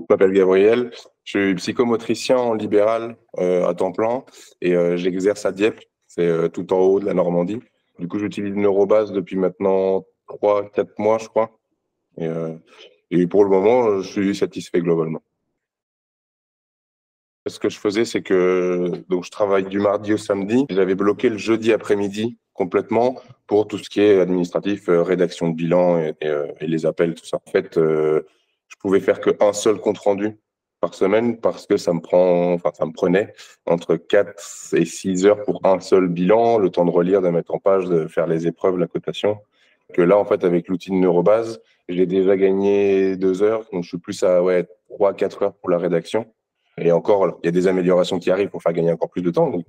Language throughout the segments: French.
Je m'appelle Gabriel, je suis psychomotricien en libéral à temps plein et j'exerce à Dieppe, c'est tout en haut de la Normandie. Du coup, j'utilise Neurobase depuis maintenant 3, 4 mois, je crois. Et, euh, et pour le moment, je suis satisfait globalement. Ce que je faisais, c'est que donc je travaille du mardi au samedi. J'avais bloqué le jeudi après-midi complètement pour tout ce qui est administratif, rédaction de bilan et les appels, tout ça. En fait, je pouvais faire qu'un seul compte rendu par semaine parce que ça me prenait entre 4 et 6 heures pour un seul bilan, le temps de relire, de mettre en page, de faire les épreuves, la cotation. Que là, en fait, avec l'outil de Neurobase, j'ai déjà gagné 2 heures, donc je suis plus à 3, 4 heures pour la rédaction. Et encore, il y a des améliorations qui arrivent pour faire gagner encore plus de temps. Donc,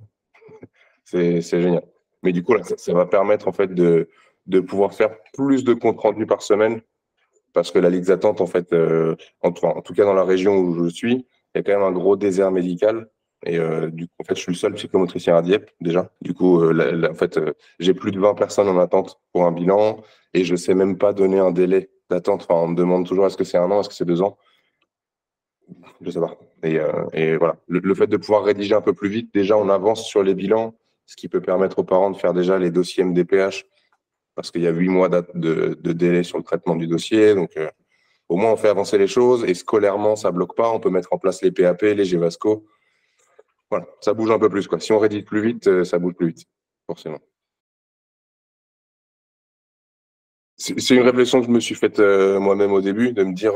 c'est génial. Mais du coup, là, ça va permettre en fait de pouvoir faire plus de comptes rendus par semaine parce que la liste d'attente, en fait, en tout cas dans la région où je suis, il y a quand même un gros désert médical. Et du coup, en fait, je suis le seul psychomotricien à Dieppe déjà. Du coup, en fait, j'ai plus de 20 personnes en attente pour un bilan et je sais même pas donner un délai d'attente. Enfin, on me demande toujours est-ce que c'est 1 an, est-ce que c'est 2 ans? Je sais pas. Et voilà, le fait de pouvoir rédiger un peu plus vite, déjà on avance sur les bilans, ce qui peut permettre aux parents de faire déjà les dossiers MDPH, parce qu'il y a 8 mois de délai sur le traitement du dossier. Donc au moins on fait avancer les choses et scolairement ça bloque pas. On peut mettre en place les PAP, les GVASCO. Voilà, ça bouge un peu plus, quoi. Si on rédige plus vite, ça bouge plus vite, forcément. C'est une réflexion que je me suis faite moi-même au début, de me dire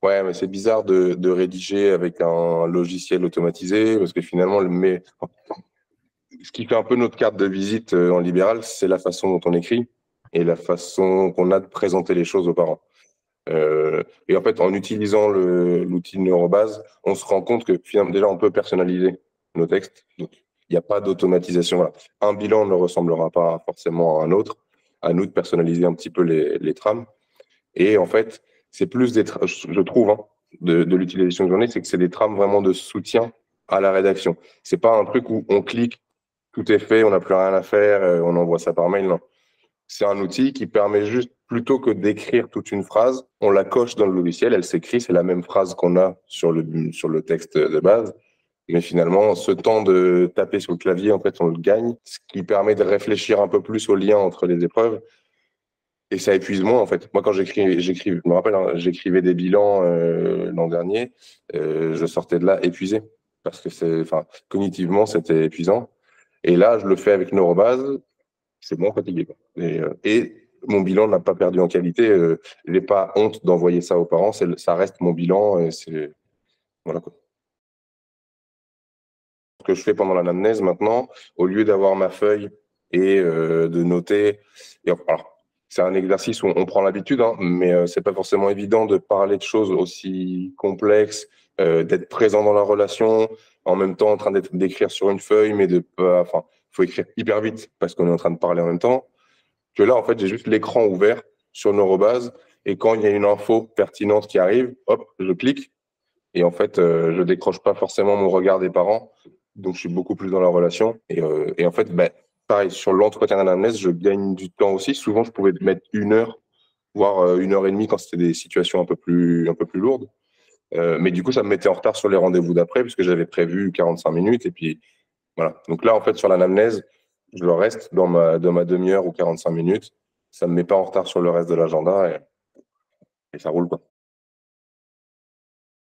ouais, mais c'est bizarre de rédiger avec un logiciel automatisé, parce que finalement, ce qui fait un peu notre carte de visite en libéral, c'est la façon dont on écrit et la façon qu'on a de présenter les choses aux parents. Et en fait, en utilisant l'outil Neurobase, on se rend compte que finalement, déjà, on peut personnaliser nos textes. Donc, il n'y a pas d'automatisation. Voilà. Un bilan ne ressemblera pas forcément à un autre. À nous de personnaliser un petit peu les trames. Et en fait, c'est plus je trouve, hein, de l'utilisation de journée, c'est que c'est des trames vraiment de soutien à la rédaction. C'est pas un truc où on clique, tout est fait, on n'a plus rien à faire, on envoie ça par mail. Non. C'est un outil qui permet juste, plutôt que d'écrire toute une phrase, on la coche dans le logiciel, elle s'écrit, c'est la même phrase qu'on a sur le texte de base. Mais finalement, ce temps de taper sur le clavier, en fait, on le gagne, ce qui permet de réfléchir un peu plus au lien entre les épreuves. Et ça épuise moins, en fait. Moi, quand je me rappelle, hein, j'écrivais des bilans l'an dernier, je sortais de là épuisé. Parce que enfin, cognitivement, c'était épuisant. Et là, je le fais avec Neurobase, c'est moins fatigué, quoi. Et mon bilan n'a pas perdu en qualité. Je n'ai pas honte d'envoyer ça aux parents. Ça reste mon bilan. Voilà, quoi. Ce que je fais pendant l'anamnèse maintenant, au lieu d'avoir ma feuille et de noter. Alors, c'est un exercice où on prend l'habitude, hein, mais c'est pas forcément évident de parler de choses aussi complexes, d'être présent dans la relation, en même temps en train d'écrire sur une feuille, mais de pas. Enfin, il faut écrire hyper vite parce qu'on est en train de parler en même temps. Que là, en fait, j'ai juste l'écran ouvert sur Neurobase et quand il y a une info pertinente qui arrive, hop, je clique et en fait, je décroche pas forcément mon regard des parents, donc je suis beaucoup plus dans la relation. Et en fait, pareil, sur l'entretien d'anamnèse, je gagne du temps aussi. Souvent, je pouvais mettre 1 heure, voire 1 heure et demie quand c'était des situations un peu plus lourdes. Mais du coup, ça me mettait en retard sur les rendez-vous d'après, puisque j'avais prévu 45 minutes. Et puis, voilà. Donc là, en fait, sur l'anamnèse, je le reste dans ma demi-heure ou 45 minutes. Ça ne me met pas en retard sur le reste de l'agenda et ça roule, quoi.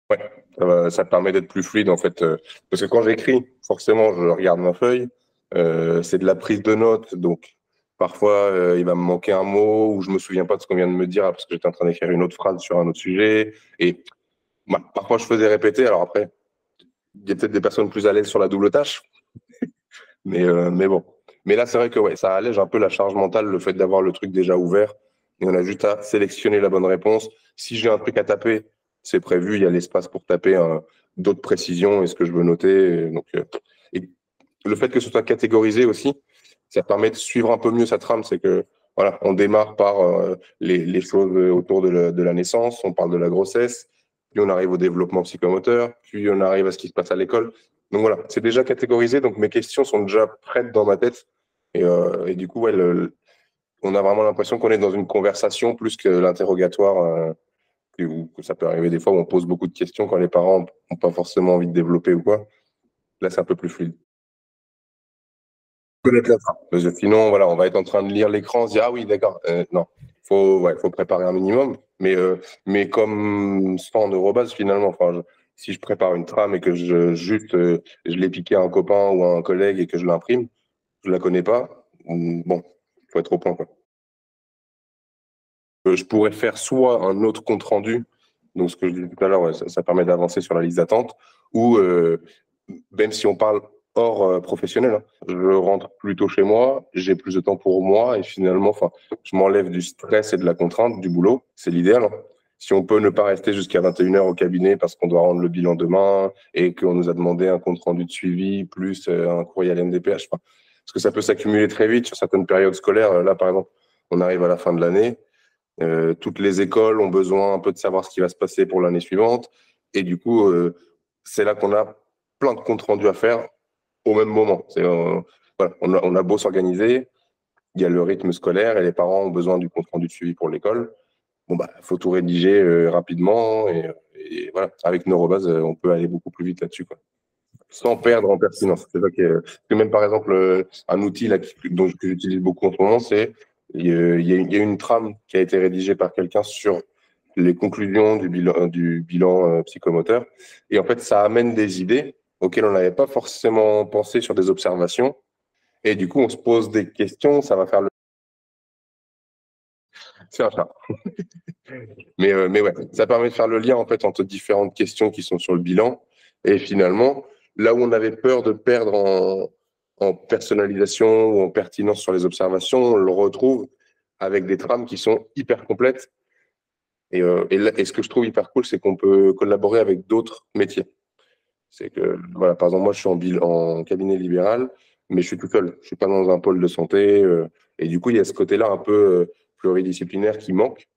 Ouais, ça permet d'être plus fluide en fait. Parce que quand j'écris, forcément, je regarde ma feuille. C'est de la prise de notes, donc parfois il va me manquer un mot ou je me souviens pas de ce qu'on vient de me dire parce que j'étais en train d'écrire une autre phrase sur un autre sujet. Et parfois je faisais répéter. Alors après, il y a peut-être des personnes plus à l'aise sur la double tâche, mais bon. Mais là, c'est vrai que ouais, ça allège un peu la charge mentale, le fait d'avoir le truc déjà ouvert. Et on a juste à sélectionner la bonne réponse. Si j'ai un truc à taper, c'est prévu, il y a l'espace pour taper d'autres précisions et ce que je veux noter. Et le fait que ce soit catégorisé aussi, ça permet de suivre un peu mieux sa trame. C'est que voilà, on démarre par les choses autour de la naissance, on parle de la grossesse, puis on arrive au développement psychomoteur, puis on arrive à ce qui se passe à l'école. Donc voilà, c'est déjà catégorisé, donc mes questions sont déjà prêtes dans ma tête. Et du coup, ouais, on a vraiment l'impression qu'on est dans une conversation plus que l'interrogatoire. ou que ça peut arriver des fois où on pose beaucoup de questions quand les parents n'ont pas forcément envie de développer ou quoi. Là, c'est un peu plus fluide. Connaître la trame. Parce que sinon, voilà, on va être en train de lire l'écran, se dire, ah oui, d'accord. Non, faut préparer un minimum. Mais comme c'est pas en Eurobase, finalement, enfin, si je prépare une trame et que je l'ai piqué à un copain ou à un collègue et que je l'imprime, je la connais pas, bon, faut être au point, quoi. Je pourrais faire soit un autre compte rendu, donc ce que je disais tout à l'heure, ouais, ça permet d'avancer sur la liste d'attente, ou même si on parle hors professionnel, hein, je rentre plutôt chez moi, j'ai plus de temps pour moi et finalement, enfin, je m'enlève du stress et de la contrainte du boulot, c'est l'idéal, hein. Si on peut ne pas rester jusqu'à 21h au cabinet parce qu'on doit rendre le bilan demain et qu'on nous a demandé un compte rendu de suivi plus un courrier à l'MDPH, enfin, parce que ça peut s'accumuler très vite sur certaines périodes scolaires. Là, par exemple, on arrive à la fin de l'année. Toutes les écoles ont besoin un peu de savoir ce qui va se passer pour l'année suivante. Et du coup, c'est là qu'on a plein de comptes rendus à faire au même moment. Voilà, on a beau s'organiser, il y a le rythme scolaire et les parents ont besoin du compte rendu de suivi pour l'école. Bon, bah, faut tout rédiger rapidement. Et voilà, avec Neurobase, on peut aller beaucoup plus vite là-dessus, quoi. Sans perdre en pertinence. C'est ça que même par exemple, un outil là, que j'utilise beaucoup en ce moment, c'est il y a une trame qui a été rédigée par quelqu'un sur les conclusions du bilan psychomoteur. Et en fait, ça amène des idées auxquelles on n'avait pas forcément pensé sur des observations. Et du coup, on se pose des questions, ça va faire le. C'est un chat. Mais ouais, ça permet de faire le lien en fait entre différentes questions qui sont sur le bilan. Et finalement, là où on avait peur de perdre en personnalisation ou en pertinence sur les observations, on le retrouve avec des trames qui sont hyper complètes. Et ce que je trouve hyper cool, c'est qu'on peut collaborer avec d'autres métiers. C'est que, voilà, par exemple, moi, je suis en cabinet libéral, mais je suis tout seul. Je suis pas dans un pôle de santé. Et du coup, il y a ce côté-là un peu pluridisciplinaire qui manque.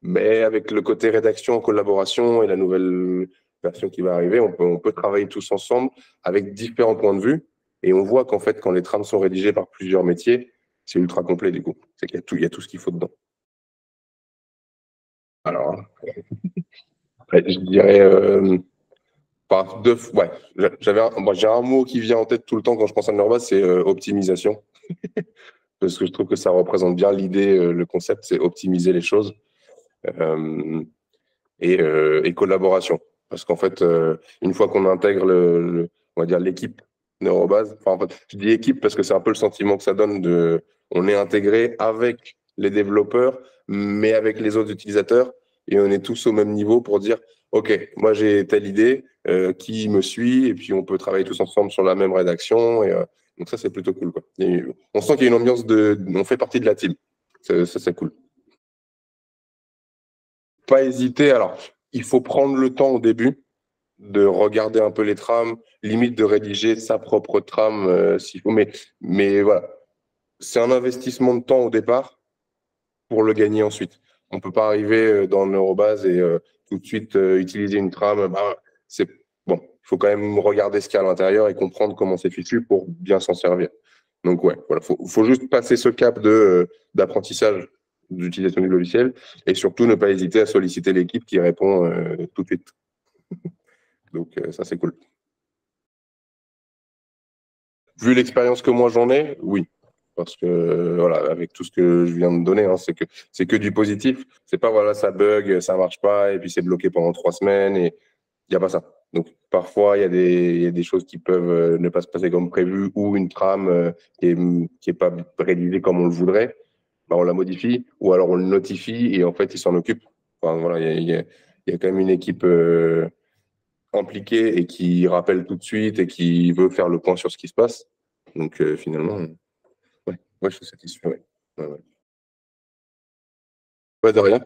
Mais avec le côté rédaction, collaboration et la nouvelle version qui va arriver, on peut travailler tous ensemble avec différents points de vue. Et on voit qu'en fait, quand les trames sont rédigées par plusieurs métiers, c'est ultra complet du coup. C'est qu'il y a tout, il y a tout ce qu'il faut dedans. Alors, ouais, je dirais par deux. Ouais, j'ai un mot qui vient en tête tout le temps quand je pense à Neurobase, c'est optimisation. Parce que je trouve que ça représente bien l'idée, le concept, c'est optimiser les choses. Euh, et collaboration. Parce qu'en fait, une fois qu'on intègre on va dire l'équipe Neurobase, enfin, en fait, je dis équipe parce que c'est un peu le sentiment que ça donne on est intégré avec les développeurs, mais avec les autres utilisateurs, et on est tous au même niveau pour dire, OK, moi j'ai telle idée, qui me suit, et puis on peut travailler tous ensemble sur la même rédaction, donc ça c'est plutôt cool, quoi. On sent qu'il y a une ambiance on fait partie de la team. Ça, c'est cool. Pas hésiter. Alors, il faut prendre le temps au début de regarder un peu les trames, limite de rédiger sa propre trame s'il faut. Mais voilà, c'est un investissement de temps au départ pour le gagner ensuite. On ne peut pas arriver dans Neurobase et tout de suite utiliser une trame. Bah, c'est bon, il faut quand même regarder ce qu'il y a à l'intérieur et comprendre comment c'est fichu pour bien s'en servir. Donc ouais, voilà, faut juste passer ce cap d'apprentissage d'utilisation du logiciel et surtout ne pas hésiter à solliciter l'équipe qui répond tout de suite. Donc ça c'est cool. Vu l'expérience que moi j'en ai, oui. Parce que voilà, avec tout ce que je viens de donner, hein, c'est que du positif. C'est pas voilà, ça bug, ça marche pas, et puis c'est bloqué pendant 3 semaines, et il n'y a pas ça. Donc parfois, il y a des choses qui peuvent ne pas se passer comme prévu, ou une trame qui est pas réalisée comme on le voudrait. Bah, on la modifie, ou alors on le notifie, et en fait, il s'en occupe. Enfin, voilà, il y a quand même une équipe impliquée et qui rappelle tout de suite et qui veut faire le point sur ce qui se passe. Donc finalement, ouais, je suis satisfait. Ouais. Ouais, ouais. Pas de rien.